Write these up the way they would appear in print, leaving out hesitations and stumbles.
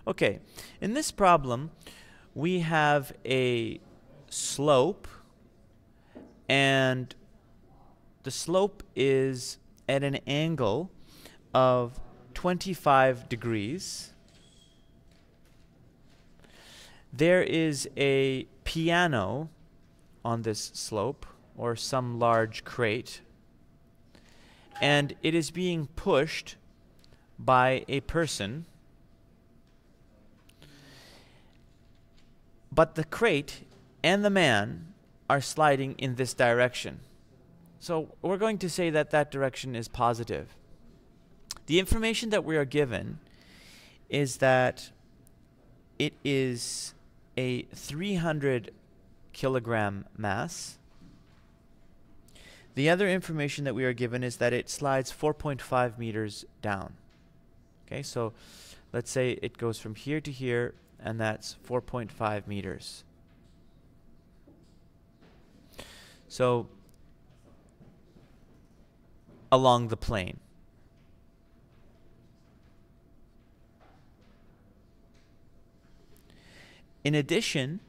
Okay, in this problem, we have a slope, and the slope is at an angle of 25 degrees. There is a piano on this slope, or some large crate, and it is being pushed by a person. But the crate and the man are sliding in this direction. So we're going to say that that direction is positive. The information that we are given is that it is a 300 kilogram mass. The other information that we are given is that it slides 4.5 meters down. Okay, so let's say it goes from here to here, and that's 4.5 meters. So along the plane. In addition,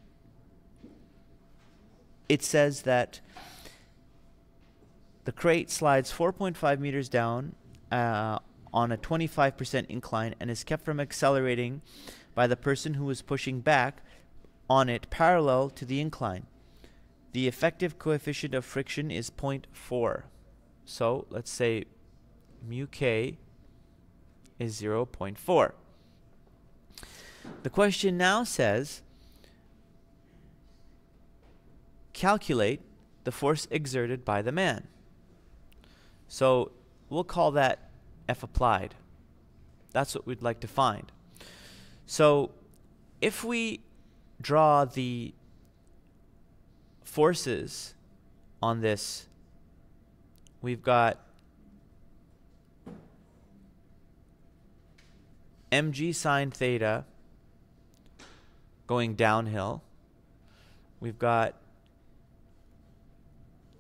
it says that the crate slides 4.5 meters down on a 25% incline and is kept from accelerating by the person who is pushing back on it parallel to the incline. The effective coefficient of friction is 0.4. So let's say mu k is 0.4. The question now says, calculate the force exerted by the man. So we'll call that F applied. That's what we'd like to find. So if we draw the forces on this, we've got mg sine theta going downhill. We've got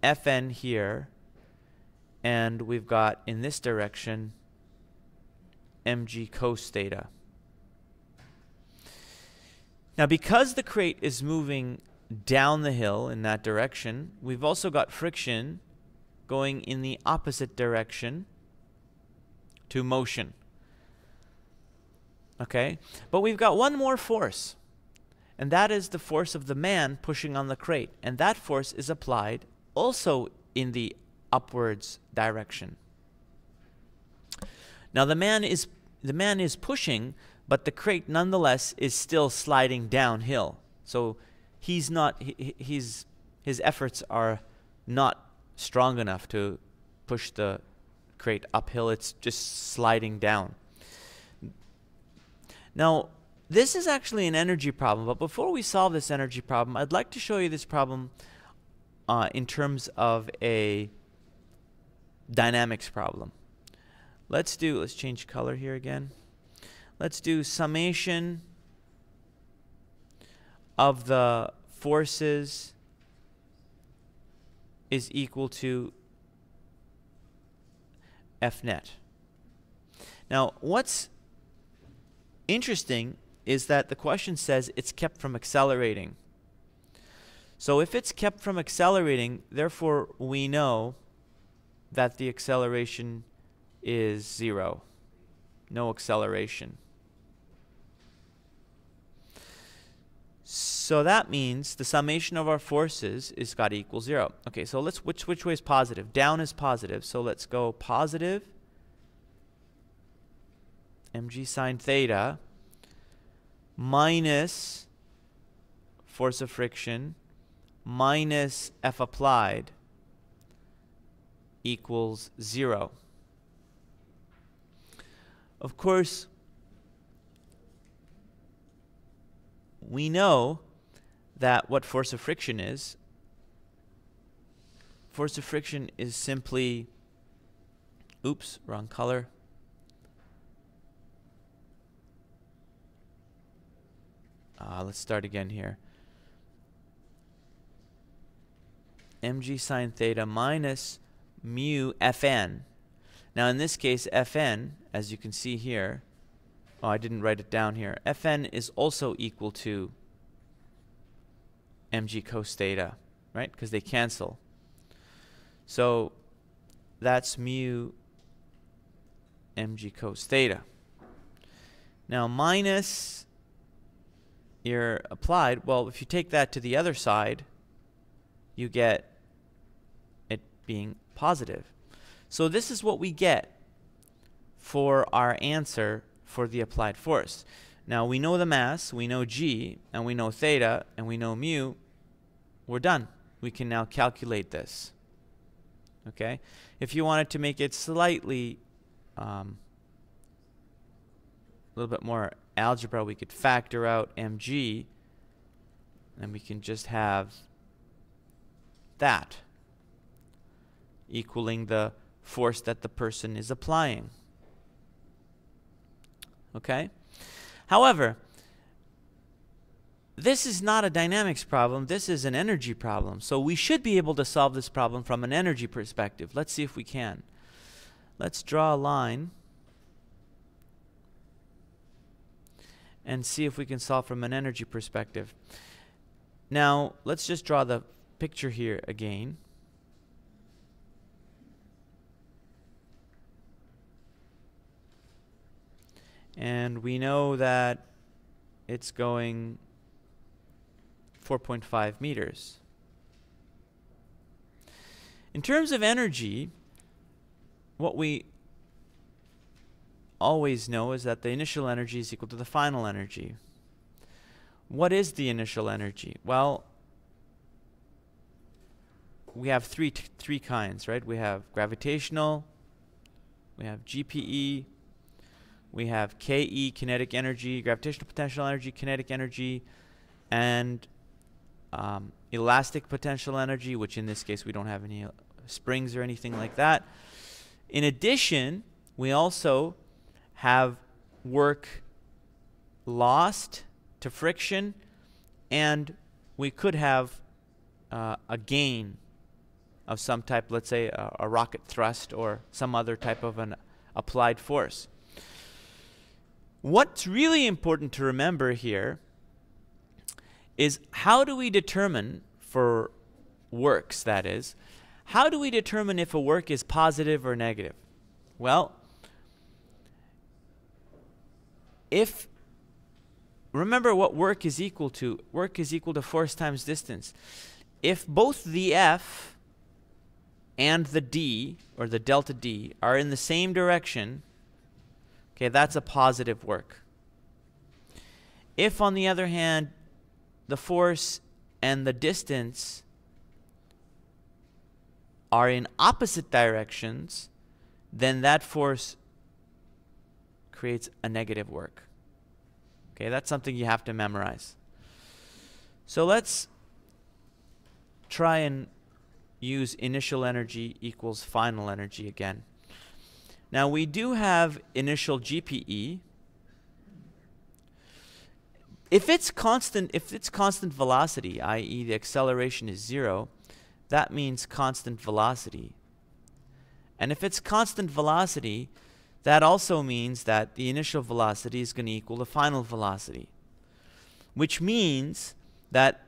Fn here, and we've got in this direction mg cos theta. Now, because the crate is moving down the hill in that direction, we've also got friction going in the opposite direction to motion. Okay? But we've got one more force, and that is the force of the man pushing on the crate, and that force is applied also in the upwards direction. Now the man is pushing, but the crate nonetheless is still sliding downhill. So he's not his efforts are not strong enough to push the crate uphill. It's just sliding down. Now this is actually an energy problem, but before we solve this energy problem, I'd like to show you this problem in terms of a dynamics problem. Let's change color here again. Let's do summation of the forces is equal to F net. Now, what's interesting is that the question says it's kept from accelerating. So if it's kept from accelerating, therefore we know that the acceleration is 0. No acceleration. So that means the summation of our forces is got to equal 0. Okay, so let's which way is positive? Down is positive. So let's go positive mg sine theta minus force of friction minus F applied equals 0. Of course, we know that what force of friction is. Force of friction is simply, oops, wrong color. Let's start again here. mg sine theta minus mu Fn. Now in this case, Fn, as you can see here, oh, I didn't write it down here. Fn is also equal to mg cos theta, right? Because they cancel. So that's mu mg cos theta. Now minus your applied, well, if you take that to the other side, you get it being positive. So this is what we get for our answer for the applied force. Now we know the mass, we know g, and we know theta, and we know mu. We're done. We can now calculate this. Okay? If you wanted to make it slightly a little bit more algebra, we could factor out mg, and we can just have that equaling the force that the person is applying. Okay? However, this is not a dynamics problem, this is an energy problem. So we should be able to solve this problem from an energy perspective. Let's see if we can. Let's draw a line and see if we can solve from an energy perspective. Now, let's just draw the picture here again. And we know that it's going 4.5 meters. In terms of energy, what we always know is that the initial energy is equal to the final energy. What is the initial energy? Well, we have three kinds, right? We have gravitational, we have GPE, we have KE, kinetic energy, gravitational potential energy, kinetic energy, and elastic potential energy, which in this case we don't have any springs or anything like that. In addition, we also have work lost to friction, and we could have a gain of some type, let's say a rocket thrust or some other type of an applied force. What's really important to remember here is how do we determine, for works that is, how do we determine if a work is positive or negative? Well, remember what work is equal to. Work is equal to force times distance. If both the F and the D, or the delta D, are in the same direction, okay, that's a positive work. If, on the other hand, the force and the distance are in opposite directions, then that force creates a negative work. Okay, that's something you have to memorize. So let's try and use initial energy equals final energy again. Now we do have initial GPE. If it's constant velocity, i.e. the acceleration is 0, that means constant velocity. And if it's constant velocity, that also means that the initial velocity is going to equal the final velocity, which means that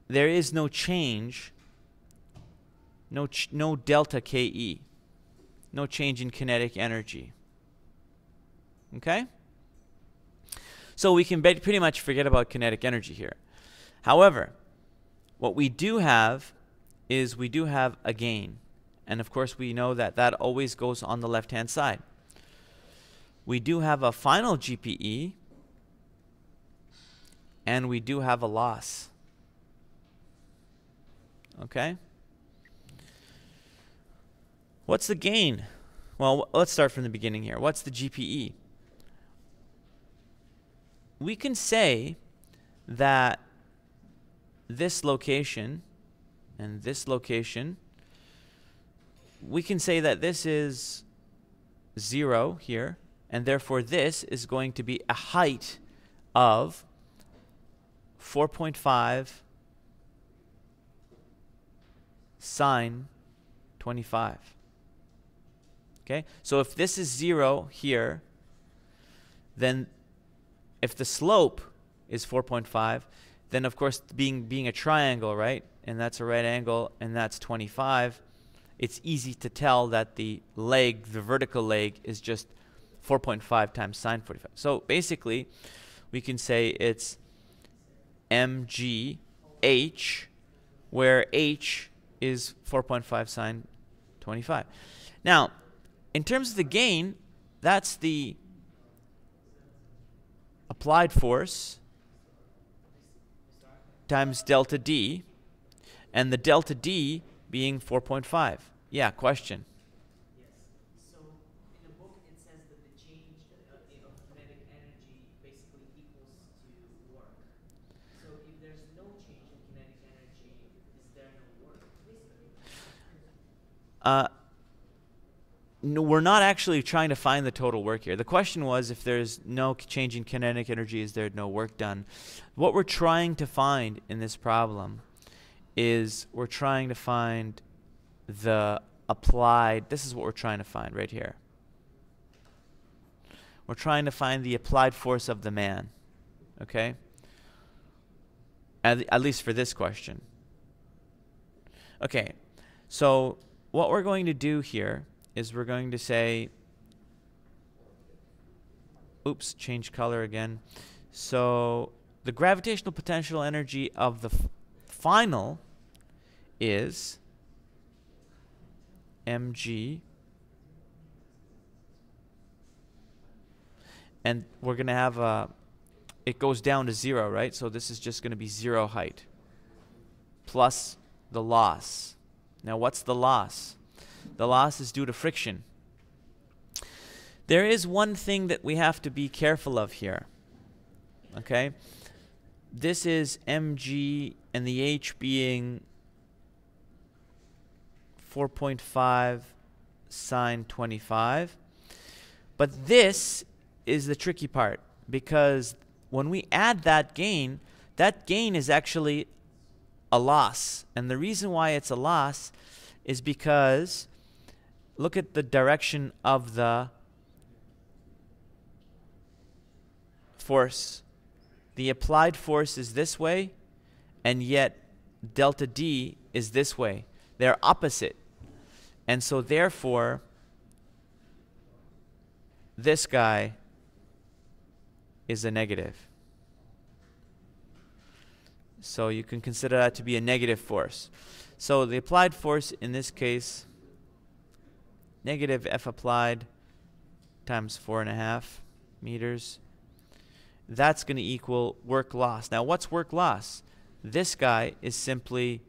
there is no change, no delta KE, no change in kinetic energy. Okay? So we can pretty much forget about kinetic energy here. However, what we do have is we do have a gain. And of course we know that that always goes on the left-hand side. We do have a final GPE, and we do have a loss. Okay? What's the gain? Well, let's start from the beginning here. What's the GPE? We can say that this location and this location, we can say that this is 0 here, and therefore this is going to be a height of 4.5 sine 25. Okay? So if this is 0 here, then if the slope is 4.5, then of course being a triangle, right? And that's a right angle, and that's 25. It's easy to tell that the leg, the vertical leg, is just 4.5 times sine 45. So basically, we can say it's mgh, where h is 4.5 sine 25. Now, in terms of the gain, that's the applied force times delta D, and the delta D being 4.5. Yeah, question. Yes. So in the book it says that the change of kinetic energy basically equals to work. So if there's no change in kinetic energy, is there no work? No, we're not actually trying to find the total work here. The question was, if there's no change in kinetic energy, is there no work done? What we're trying to find in this problem is we're trying to find the applied, this is what we're trying to find right here. We're trying to find the applied force of the man, okay? At least for this question. Okay, so what we're going to do here is we're going to say, oops, change color again. So the gravitational potential energy of the final is mg, and we're going to have it goes down to 0, right? So this is just going to be 0 height plus the loss. Now what's the loss? The loss is due to friction. There is one thing that we have to be careful of here. Okay? This is mg and the h being 4.5 sine 25. But this is the tricky part, because when we add that gain is actually a loss. And the reason why it's a loss is because look at the direction of the force. The applied force is this way, and yet delta D is this way. They're opposite. And so therefore, this guy is a negative. So you can consider that to be a negative force. So the applied force in this case, negative F applied times 4.5 meters. That's going to equal work loss. Now what's work loss? This guy is simply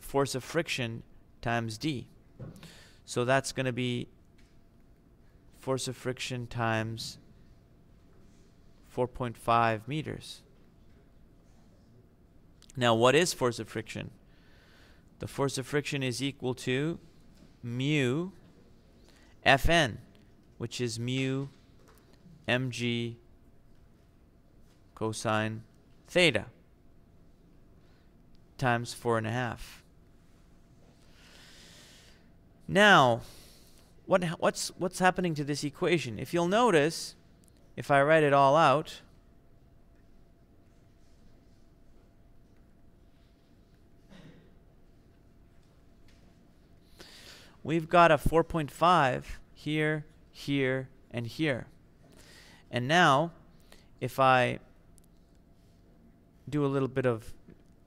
force of friction times D. So that's going to be force of friction times 4.5 meters. Now what is force of friction? The force of friction is equal to mu Fn, which is mu mg cosine theta times 4.5. Now, what's happening to this equation? If you'll notice, if I write it all out, we've got a 4.5 here, here, and here. And now, if I do a little bit of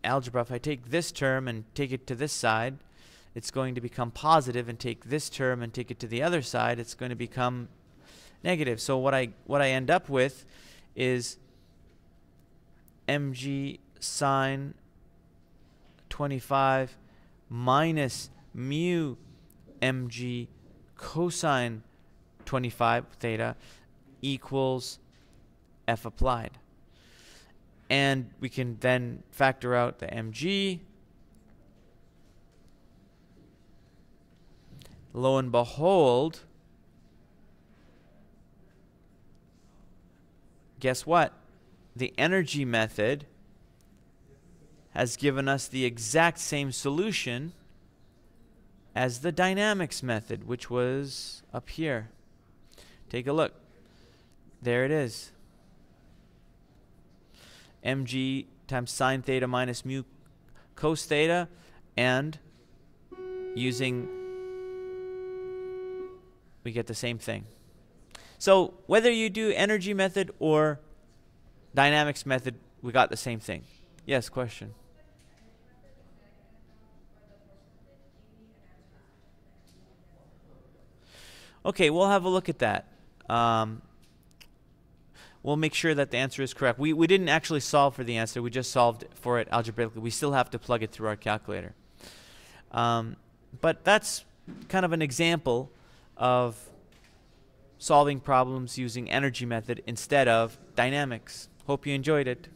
algebra, if I take this term and take it to this side, it's going to become positive, and take this term and take it to the other side, it's going to become negative. So what I end up with is mg sine 25 minus mu mg cosine 25 theta equals F applied. And we can then factor out the mg. Lo and behold, guess what? The energy method has given us the exact same solution as the dynamics method, which was up here. Take a look. There it is. mg times sine theta minus mu cos theta, and using, we get the same thing. So whether you do energy method or dynamics method, we got the same thing. Yes, question. Okay, we'll have a look at that. We'll make sure that the answer is correct. We didn't actually solve for the answer. We just solved for it algebraically. We still have to plug it through our calculator. But that's kind of an example of solving problems using energy method instead of dynamics. Hope you enjoyed it.